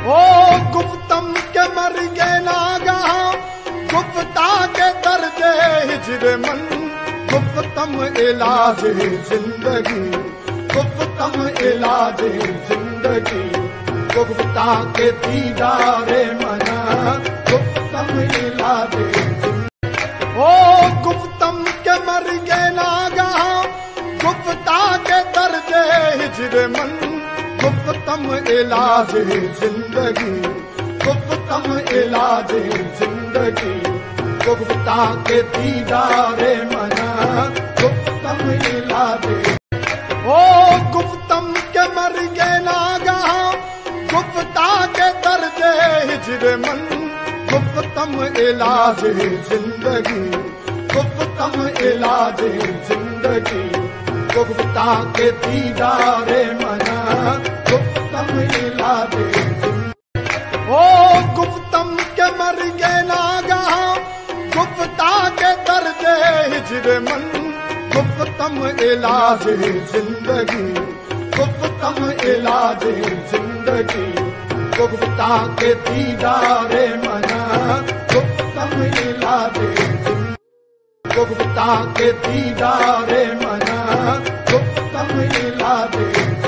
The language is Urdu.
او گفتم کے مر گئے ناگہاں گفتہ کے درد ہجر من گفتم علاج زندگی گفتم علاج زندگی گفتہ کے دیدار من گفتم علاج زندگی او گفتم کے مر گئے ناگہاں گفتہ کے درد ہجر من گفتم علاج زندگی گفتم علاج زندگی گفتہ کے دیدار من گفتم علاج او گفتم کے مر گئے ناگہاں گفتہ کے درد ہجر من گفتم علاج زندگی گفتم علاج زندگی گفتہ کے دیدار من گفتم علاج او گفتم کے مر گئے ناگہاں گفتہ کے درد ہجر من گفتم علاج زندگی گفتم علاج زندگی گفتہ کے دیدار من گفتم علاج گفتہ کے دیدار من گفتم علاج